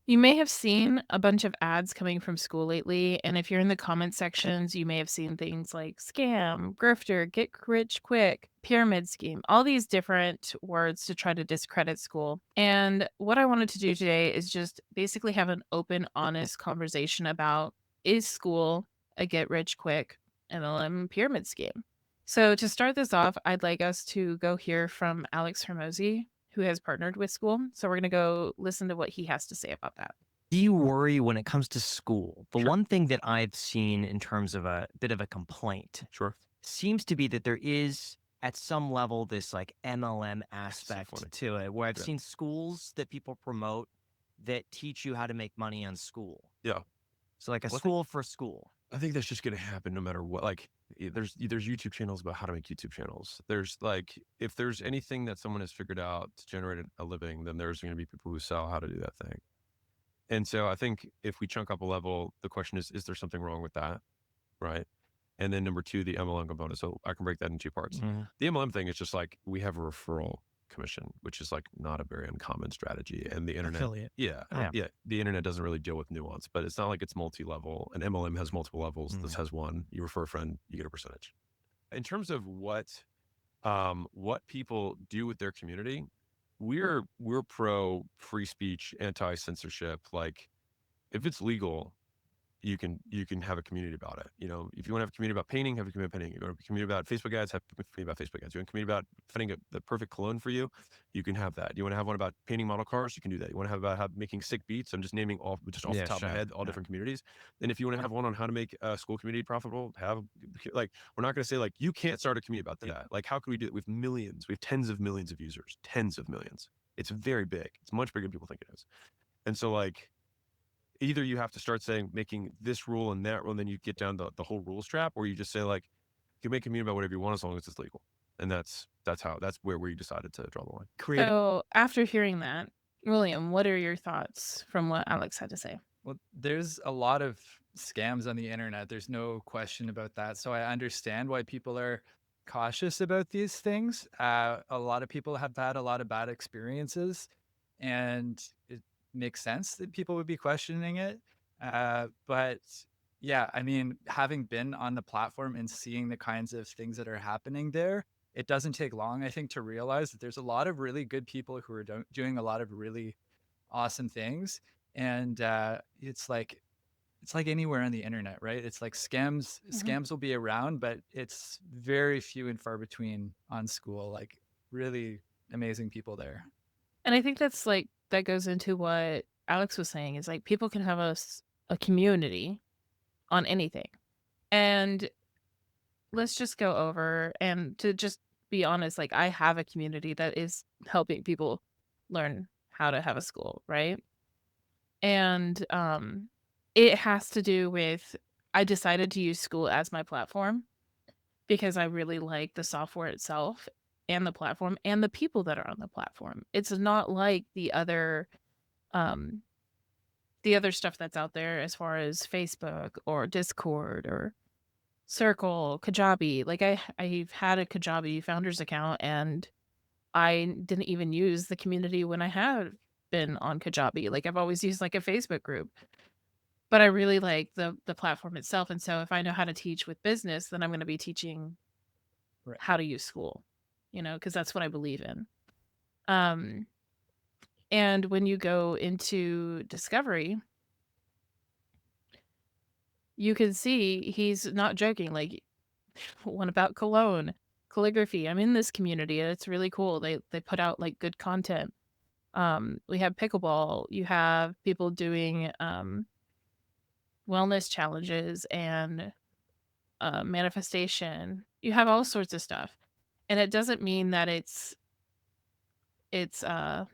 You may have seen a bunch of ads coming from Skool lately, and if you're in the comment sections, you may have seen things like scam, grifter, get rich quick, pyramid scheme, all these different words to try to discredit Skool. And what I wanted to do today is just basically have an open, honest conversation about, is Skool a get rich quick MLM pyramid scheme? So to start this off, I'd like us to go hear from Alex Hormozi, who has partnered with Skool. So we're going to go listen to what he has to say about that. Do you worry when it comes to Skool? The Sure, one thing that I've seen in terms of a bit of a complaint sure. seems to be that there is at some level this like MLM It's so funny. aspect to it where I've Yeah. seen schools that people promote that teach you how to make money on Skool. Yeah. So like a Well, I think school for school. I think that's just gonna happen no matter what. Like, there's YouTube channels about how to make YouTube channels. There's like, if there's anything that someone has figured out to generate a living, then there's gonna be people who sell how to do that thing. And so I think if we chunk up a level, the question is there something wrong with that? Right. And then number two, the MLM component. So I can break that in two parts. Mhm. The MLM thing is just like we have a referral commission, which is like not a very uncommon strategy. And the internet, Affiliate. yeah, Yeah. yeah, the internet doesn't really deal with nuance, but it's not like it's multi-level. An MLM has multiple levels. This Mhm. has one. You refer a friend, you get a percentage. In terms of what people do with their community, we're pro free speech, anti censorship. Like if it's legal, you can have a community about it. You know, if you want to have a community about painting, have a community about painting. You want to have a community about Facebook ads, have a community about Facebook ads. You want a community about finding the perfect cologne for you, you can have that. You want to have one about painting model cars, you can do that. You want to have about making sick beats. I'm just naming all just off the Yeah, top of my sure. head all Yeah. different communities. And if you want to have one on how to make a school community profitable, have like we're not going to say like you can't start a community about that. Like how can we do it? We have millions, we have tens of millions of users, tens of millions. It's very big. It's much bigger than people think it is. And so like either you have to start saying making this rule and that rule, and then you get down the whole rules trap, or you just say like you can make a community about whatever you want as long as it's legal. And that's where we decided to draw the line. Create So after hearing that, William, what are your thoughts from what Alex had to say? Well, there's a lot of scams on the internet. There's no question about that. So I understand why people are cautious about these things. A lot of people have had a lot of bad experiences, and it makes sense that people would be questioning it. But yeah, I mean, having been on the platform and seeing the kinds of things that are happening there, it doesn't take long, I think, to realize that there's a lot of really good people who are doing a lot of really awesome things. And it's like anywhere on the internet, right? It's like scams Mhm. scams will be around, but it's very few and far between on Skool. Like really amazing people there. And I think that's like that goes into what Alex was saying is like people can have a community on anything. And let's just go over and to just be honest, like I have a community that is helping people learn how to have a school, right? And it has to do with I decided to use Skool as my platform because I really like the software itself and the platform and the people that are on the platform. It's not like um the other stuff that's out there as far as Facebook or Discord or Circle, Kajabi. Like I've had a Kajabi founders account and I didn't even use the community when I had been on Kajabi. Like I've always used like a Facebook group. But I really like the platform itself, and so if I know how to teach with business, then I'm gonna be teaching Right. how to use Skool, because that's what I believe in. Um, and when you go into discovery, you can see he's not joking, like, "What about cologne? Calligraphy, I'm in this community, and it's really cool, they put out, like, good content." We have pickleball, you have people doing, wellness challenges and manifestation. You have all sorts of stuff. And it doesn't mean that it's a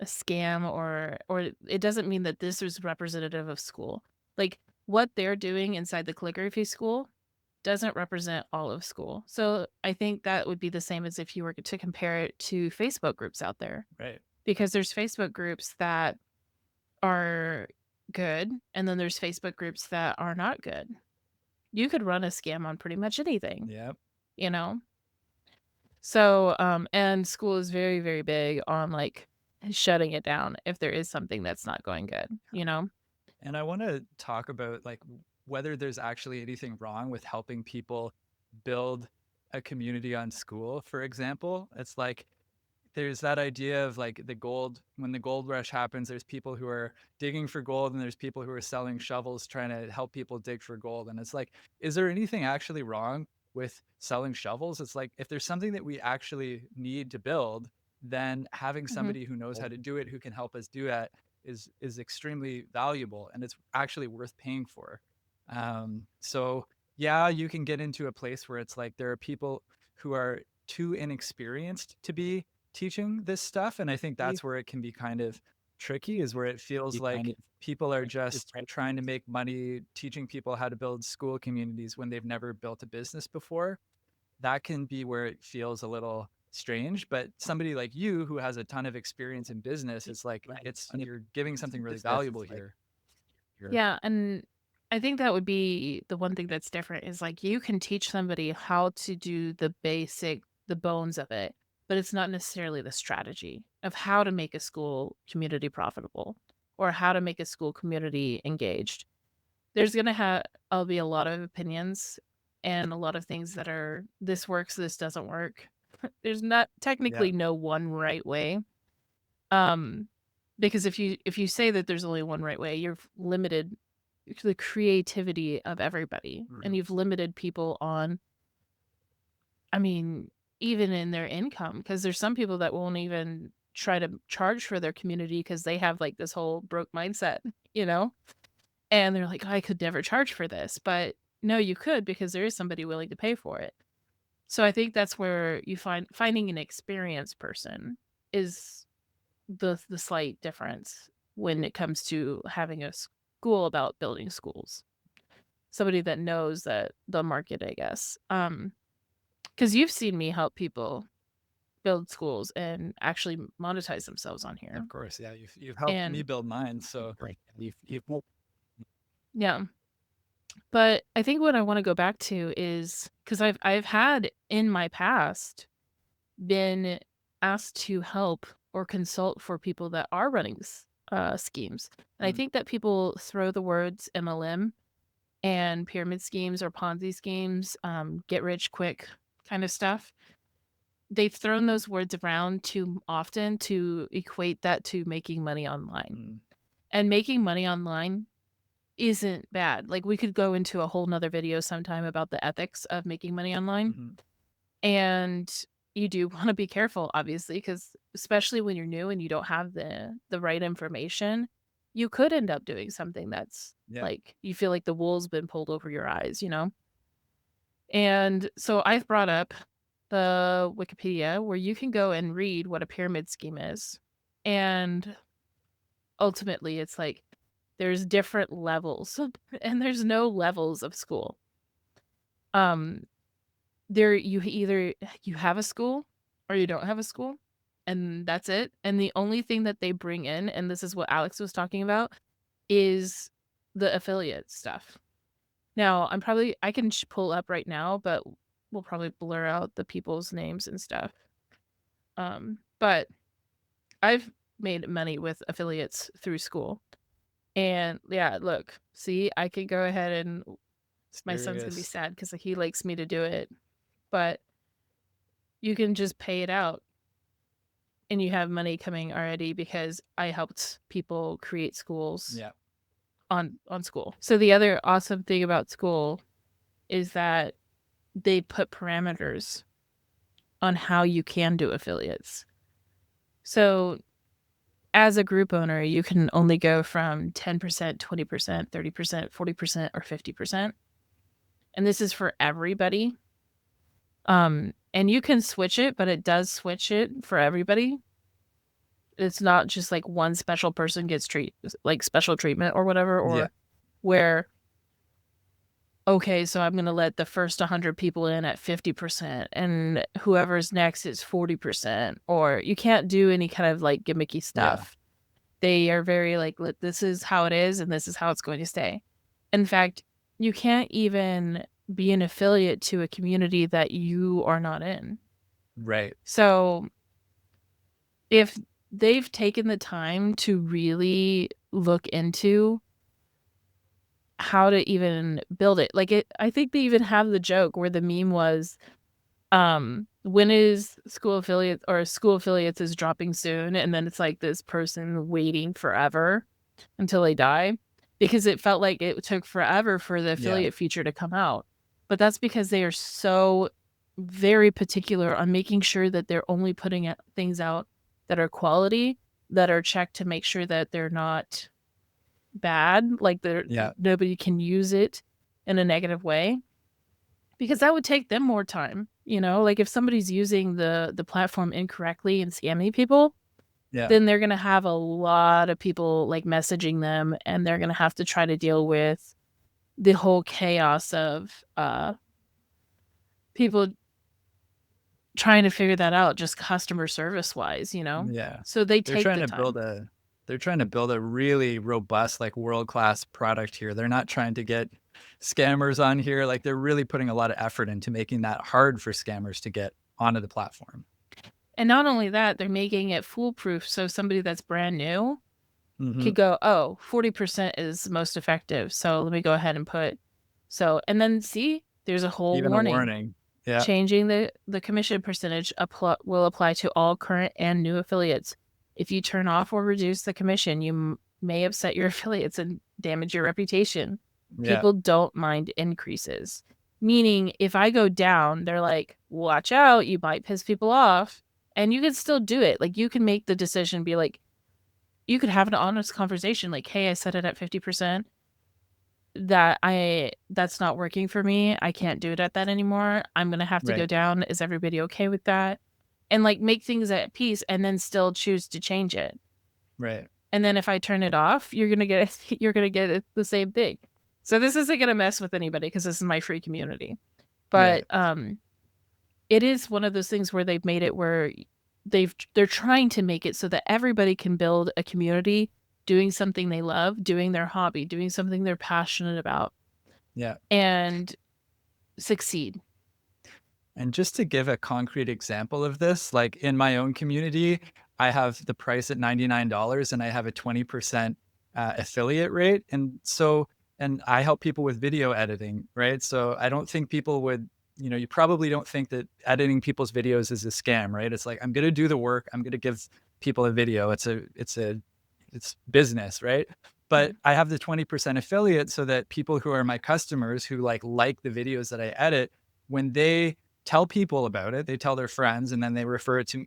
scam or it doesn't mean that this is representative of Skool. Like what they're doing inside the calligraphy school doesn't represent all of Skool. So I think that would be the same as if you were to compare it to Facebook groups out there. Right. Because there's Facebook groups that are good and then there's Facebook groups that are not good. You could run a scam on pretty much anything, Yep. you know? So, and Skool is very, very big on, like, shutting it down if there is something that's not going good, you know? And I want to talk about like whether there's actually anything wrong with helping people build a community on Skool, for example. It's like there's that idea of like the gold, when the gold rush happens, there's people who are digging for gold and there's people who are selling shovels trying to help people dig for gold. And it's like, is there anything actually wrong with selling shovels? It's like, if there's something that we actually need to build, then having Hmm. somebody who knows how to do it, who can help us do it, is extremely valuable and it's actually worth paying for. So yeah, you can get into a place where it's like there are people who are too inexperienced to be teaching this stuff, and I think that's where it can be kind of tricky, is where it feels like people are just trying to make money teaching people how to build school communities when they've never built a business before. That can be where it feels a little strange, but somebody like you who has a ton of experience in business, it's like you're giving something really valuable here. Yeah, and I think that would be the one thing that's different is like you can teach somebody how to do the bones of it, but it's not necessarily the strategy of how to make a school community profitable or how to make a school community engaged. There's gonna have I'll be a lot of opinions and a lot of things that are this works, this doesn't work. There's not Yeah. technically no one right way. Um, because if you say that there's only one right way, you've limited the creativity of everybody, and you've limited people on, I mean, even in their income, because there's some people that won't even try to charge for their community because they have like this whole broke mindset, you know? And they're like, I could never charge for this. But no, you could because there is somebody willing to pay for it. So I think that's where you finding an experienced person is the slight difference when it comes to having a school about building schools. Somebody that knows that the market, I guess. Because you've seen me help people build schools and actually monetize themselves on here. Of course, yeah. You've helped me And build mine, so yeah, but I think what I want to go back to is because I've had in my past been asked to help or consult for people that are running schemes. And I Mm. think that people throw the words MLM and pyramid schemes or Ponzi schemes, get rich quick kind of stuff. They've thrown those words around too often to equate that to making money online. Mm. And making money online isn't bad. Like we could go into a whole nother video sometime about the ethics of making money online. Mhm. And you do want to be careful, obviously, because especially when you're new and you don't have the right information, you could end up doing something that's Yeah. like you feel like the wool's been pulled over your eyes, you know? And so I've brought up the Wikipedia where you can go and read what a pyramid scheme is. And ultimately, it's like there's different levels and there's no levels of school. Um, There you have a school or you don't have a school, and that's it, and the only thing that they bring in, and this is what Alex was talking about, is the affiliate stuff. Now, I can pull up right now, but we'll probably blur out the people's names and stuff. But I've made money with affiliates through Skool, and yeah, look, see, I could go ahead and my son's gonna be Serious. sad because he likes me to do it, but you can just pay it out and you have money coming already because I helped people create schools Yeah. on Skool. So the other awesome thing about Skool is that they put parameters on how you can do affiliates. So as a group owner, you can only go from 10%, 20%, 30%, 40%, or 50%. And this is for everybody. And you can switch it, but it does switch it for everybody. It's not just like one special person gets special treatment or whatever, or Yeah. where, okay, so I'm going to let the first 100 people in at 50% and whoever's next is 40%, or you can't do any kind of like gimmicky stuff. They are very like, this is how it is and this is how it's going to stay. In fact, you can't even be an affiliate to a community that you are not in. Right. So if they've taken the time to really look into how to even build it. Like I think they even have the joke where the meme was, when is School Affiliates or School Affiliates is dropping soon, and then it's like this person waiting forever until they die, because it felt like it took forever for the Yeah. affiliate feature to come out. But that's because they are so very particular on making sure that they're only putting things out that are quality, that are checked to make sure that they're not bad, like Yeah. nobody can use it in a negative way, because that would take them more time. Like if somebody's using the platform incorrectly and scamming people, Yeah. then they're gonna have a lot of people like messaging them, and they're gonna have to try to deal with the whole chaos of people trying to figure that out, just customer service wise. Yeah. So they They're take trying the to time. build a really robust, like world-class product here. They're not trying to get scammers on here. Like they're really putting a lot of effort into making that hard for scammers to get onto the platform. And not only that, they're making it foolproof. So somebody that's brand new Mhm. could go, oh, 40% is most effective. So let me go ahead and and then see, there's a whole Even a warning. Yeah. Changing the commission percentage will apply to all current and new affiliates. If you turn off or reduce the commission, you may upset your affiliates and damage your reputation. Yeah. People don't mind increases. Meaning, if I go down, they're like, watch out, you might piss people off. And you can still do it. Like, you can make the decision, be like, you could have an honest conversation, like, hey, I set it at 50%. That's not working for me. I can't do it at that anymore. I'm gonna have to go Right. down. Is everybody okay with that? And like make things at peace, and then still choose to change it. Right. And then if I turn it off, you're gonna get the same thing. So this isn't gonna mess with anybody because this is my free community. But it is one of those things where they've made it where they're trying to make it so that everybody can build a community doing something they love, doing their hobby, doing something they're passionate about, Yeah. and succeed. And just to give a concrete example of this, like in my own community, I have the price at $99 and I have a 20% affiliate rate. And I help people with video editing, right? So I don't think people would, you probably don't think that editing people's videos is a scam, right? It's like, I'm going to do the work. I'm going to give people a video. It's business, right? But I have the 20% affiliate so that people who are my customers who like the videos that I edit, when they tell people about it, they tell their friends, and then they refer it to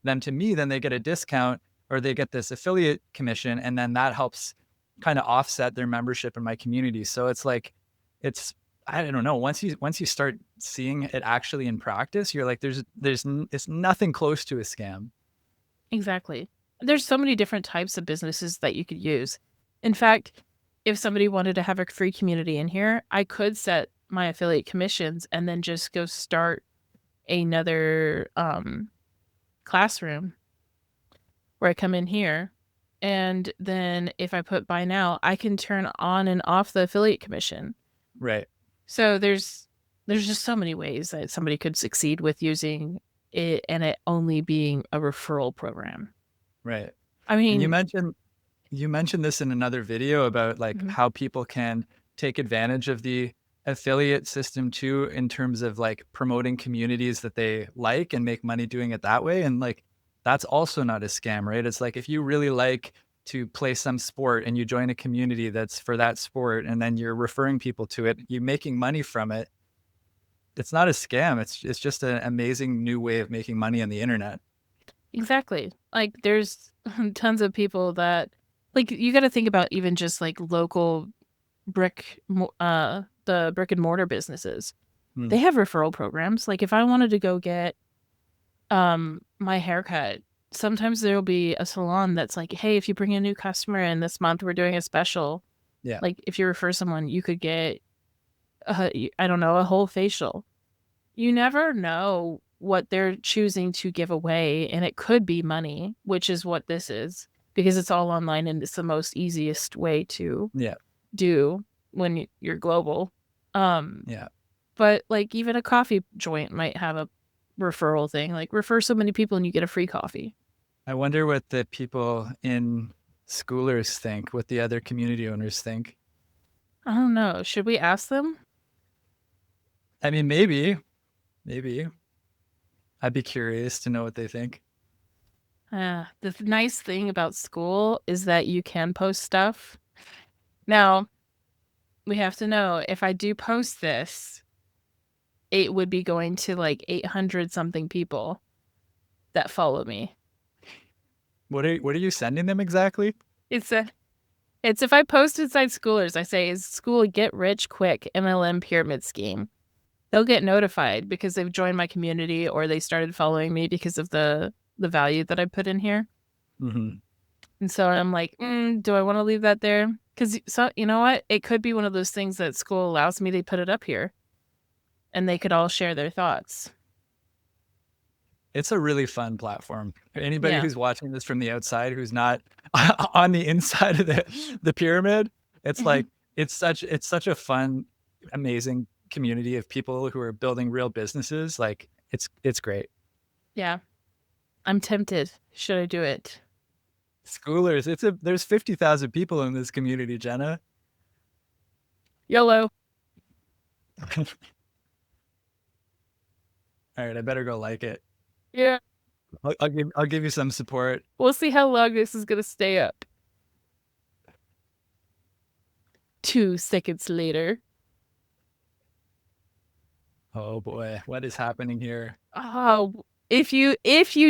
them to me, then they get a discount or they get this affiliate commission. And then that helps kind of offset their membership in my community. So it's like, I don't know. Once you start seeing it actually in practice, you're like, it's nothing close to a scam. Exactly. There's so many different types of businesses that you could use. In fact, if somebody wanted to have a free community in here, I could set my affiliate commissions and then just go start another classroom where I come in here. And then if I put buy now, I can turn on and off the affiliate commission. Right. So there's just so many ways that somebody could succeed with using it, and it only being a referral program. Right. I And mean, you mentioned this in another video about like Mhm. how people can take advantage of the affiliate system too, in terms of like promoting communities that they like and make money doing it that way. And like, that's also not a scam, right? It's like, if you really like to play some sport and you join a community that's for that sport, and then you're referring people to it, you're making money from it. It's not a scam. It's just an amazing new way of making money on the internet. exactly. Like there's tons of people that like you got to think about even just like local the brick and mortar businesses. Hmm. They have referral programs. Like if I wanted to go get my haircut, sometimes there'll be a salon that's like, hey, if you bring a new customer in this month, we're doing a special. Yeah. Like if you refer someone, you could get I don't know, a whole facial. You never know what they're choosing to give away, and it could be money, which is what this is, because it's all online and it's the most easiest way to Yeah. do when you're global. Yeah. But like even a coffee joint might have a referral thing, like refer so many people and you get a free coffee. I wonder what the people in Schoolers think, what the other community owners think. I don't know. Should we ask them? I mean, maybe. I'd be curious to know what they think. The nice thing about Skool is that you can post stuff. Now, we have to know if I do post this, it would be going to like 800 something people that follow me. What are you sending them exactly? It's if I post inside Schoolers, I say, is Skool a get rich quick MLM pyramid scheme? They'll get notified because they've joined my community or they started following me because of the value that I put in here. Mm-hmm. And so I'm like, do I want to leave that there? Because so you know what? It could be one of those things that Skool allows me to put it up here and they could all share their thoughts. It's a really fun platform. For anybody Yeah. who's watching this from the outside, who's not on the inside of the pyramid, it's like it's such a fun, amazing community of people who are building real businesses. Like it's great. Yeah. I'm tempted. Should I do it? Schoolers, there's 50,000 people in this community, Jenna. YOLO. All right, I better go like it. Yeah. I'll give you some support. We'll see how long this is gonna stay up. 2 seconds later. Oh boy, what is happening here? Oh, if you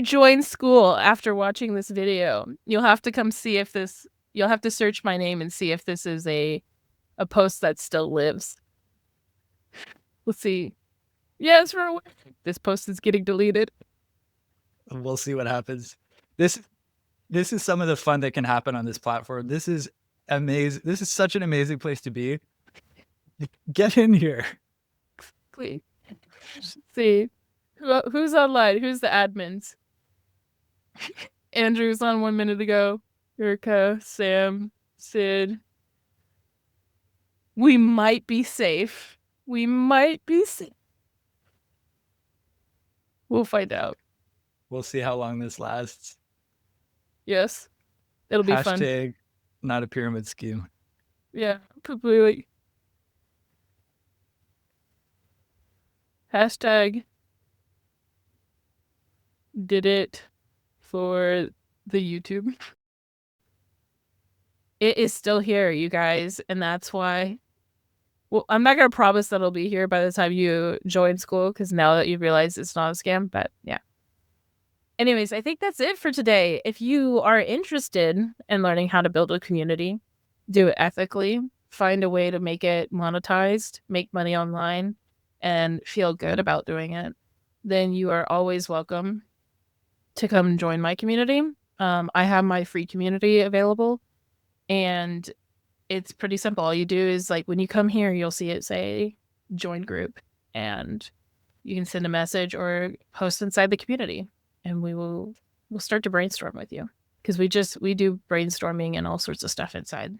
join Skool after watching this video, you'll have to come see if this. You'll have to search my name and see if this is a post that still lives. Let's see. Yes, run away. This post is getting deleted. We'll see what happens. This is some of the fun that can happen on this platform. This is amazing. This is such an amazing place to be. Get in here. Please. See. Who's online? Who's the admins? Andrew's on 1 minute ago. Erica, Sam, Sid. We might be safe. We might be safe. We'll find out. We'll see how long this lasts. Yes. It'll be fun. Hashtag not a pyramid scheme. Yeah, completely. Hashtag did it for the YouTube. It is still here, you guys, and that's why. Well, I'm not gonna promise that it'll be here by the time you join Skool, because now that you realize it's not a scam, but yeah. Anyways, I think that's it for today. If you are interested in learning how to build a community, do it ethically, find a way to make it monetized, make money online, and feel good about doing it, then you are always welcome to come join my community. I have my free community available, and it's pretty simple. All you do is, like, when you come here, you'll see it say join group, and you can send a message or post inside the community, and we'll start to brainstorm with you, because we do brainstorming and all sorts of stuff inside.